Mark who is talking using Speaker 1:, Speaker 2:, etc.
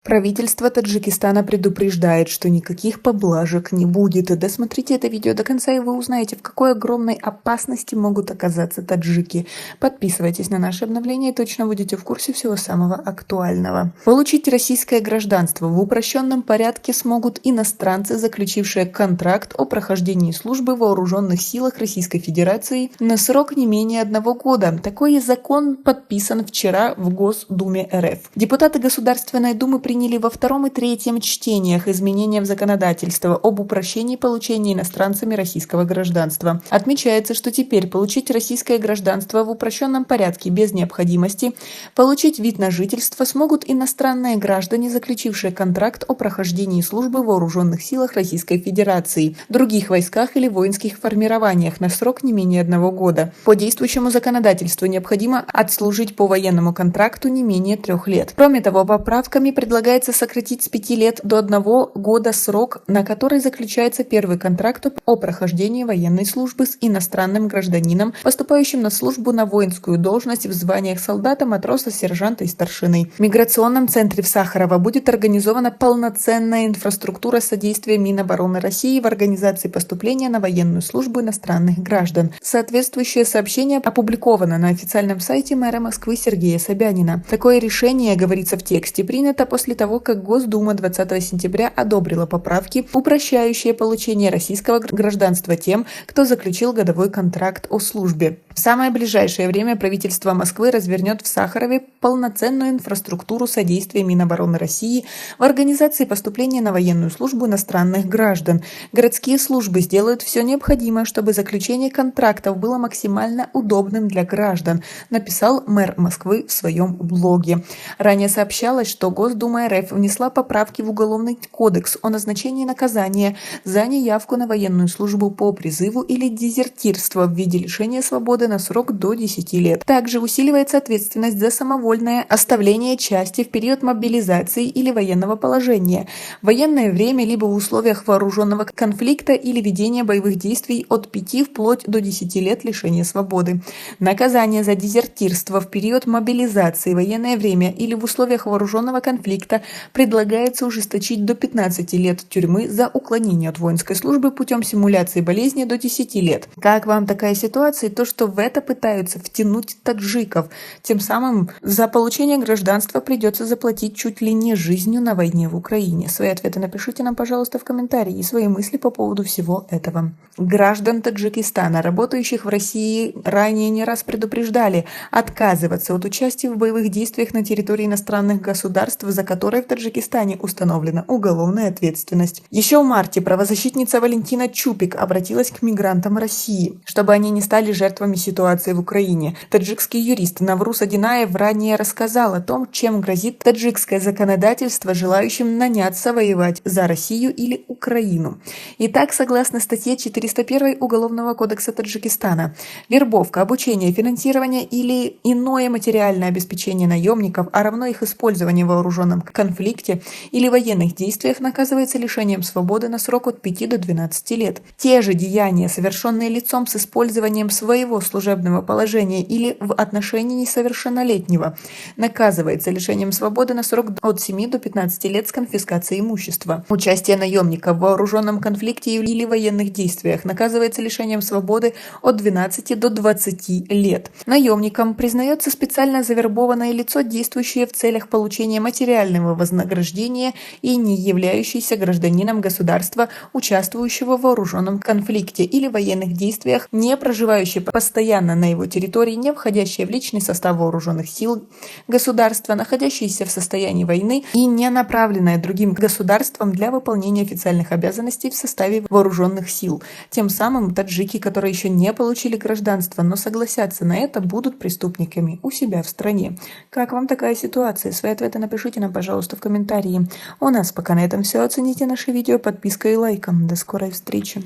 Speaker 1: Правительство Таджикистана предупреждает, что никаких поблажек не будет. Досмотрите это видео до конца, и вы узнаете, в какой огромной опасности могут оказаться таджики. Подписывайтесь на наши обновления и точно будете в курсе всего самого актуального. Получить российское гражданство в упрощенном порядке смогут иностранцы, заключившие контракт о прохождении службы в вооруженных силах Российской Федерации на срок не менее 1 года. Такой закон подписан вчера в Госдуме РФ. Депутаты Государственной Думы приняли во втором и третьем чтениях изменения в законодательство об упрощении получения иностранцами российского гражданства. Отмечается, что теперь получить российское гражданство в упрощенном порядке без необходимости получить вид на жительство смогут иностранные граждане, заключившие контракт о прохождении службы в вооруженных силах Российской Федерации, других войсках или воинских формированиях на срок не менее 1 года. По действующему законодательству необходимо отслужить по военному контракту не менее 3 лет. Кроме того, поправками предлагается сократить с 5 лет до 1 года срок, на который заключается первый контракт о прохождении военной службы с иностранным гражданином, поступающим на службу на воинскую должность в званиях солдата, матроса, сержанта и старшины. В миграционном центре в Сахарово будет организована полноценная инфраструктура содействия Минобороны России в организации поступления на военную службу иностранных граждан. Соответствующее сообщение опубликовано на официальном сайте мэра Москвы Сергея Собянина. Такое решение, говорится в тексте, принято после того, как Госдума 20 сентября одобрила поправки, упрощающие получение российского гражданства тем, кто заключил годовой контракт о службе. В самое ближайшее время правительство Москвы развернет в Сахарове полноценную инфраструктуру содействия Минобороны России в организации поступления на военную службу иностранных граждан. Городские службы сделают все необходимое, чтобы заключение контрактов было максимально удобным для граждан, написал мэр Москвы в своем блоге. Ранее сообщалось, что Госдума РФ внесла поправки в Уголовный кодекс о назначении наказания за неявку на военную службу по призыву или дезертирство в виде лишения свободы на срок до 10 лет. Также усиливается ответственность за самовольное оставление части в период мобилизации или военного положения, в военное время либо в условиях вооруженного конфликта или ведения боевых действий от 5 вплоть до 10 лет лишения свободы. Наказание за дезертирство в период мобилизации, военное время или в условиях вооруженного конфликта предлагается ужесточить до 15 лет тюрьмы за уклонение от воинской службы путем симуляции болезни до 10 лет. Как вам такая ситуация? То, что в это пытаются втянуть таджиков. Тем самым за получение гражданства придется заплатить чуть ли не жизнью на войне в Украине. Свои ответы напишите нам, пожалуйста, в комментарии и свои мысли по поводу всего этого. Граждан Таджикистана, работающих в России, ранее не раз предупреждали отказываться от участия в боевых действиях на территории иностранных государств, за которые в Таджикистане установлена уголовная ответственность. Еще в марте правозащитница Валентина Чупик обратилась к мигрантам России, чтобы они не стали жертвами ситуации в Украине. Таджикский юрист Навруз Адинаев ранее рассказал о том, чем грозит таджикское законодательство желающим наняться воевать за Россию или Украину. Итак, согласно статье 401 Уголовного кодекса Таджикистана, вербовка, обучение, финансирование или иное материальное обеспечение наемников, а равно их использование в вооруженном конфликте или военных действиях наказывается лишением свободы на срок от 5 до 12 лет. Те же деяния, совершенные лицом с использованием своего служебного положения или в отношении несовершеннолетнего, наказывается лишением свободы на срок от 7 до 15 лет с конфискацией имущества. Участие наемника в вооруженном конфликте или военных действиях наказывается лишением свободы от 12 до 20 лет. Наемником признается специально завербованное лицо, действующее в целях получения материального вознаграждения и не являющийся гражданином государства, участвующего в вооруженном конфликте или военных действиях, не проживающий постоянно на его территории, не входящий в личный состав вооруженных сил государства, находящийся в состоянии войны и не направленное другим государством для выполнения официальных обязанностей в составе вооруженных сил. Тем самым таджики, которые еще не получили гражданство, но согласятся на это, будут преступниками у себя в стране. Как вам такая ситуация? Свои ответы напишите нам, пожалуйста, в комментарии. У нас пока на этом все. Оцените наше видео подпиской и лайком. До скорой встречи.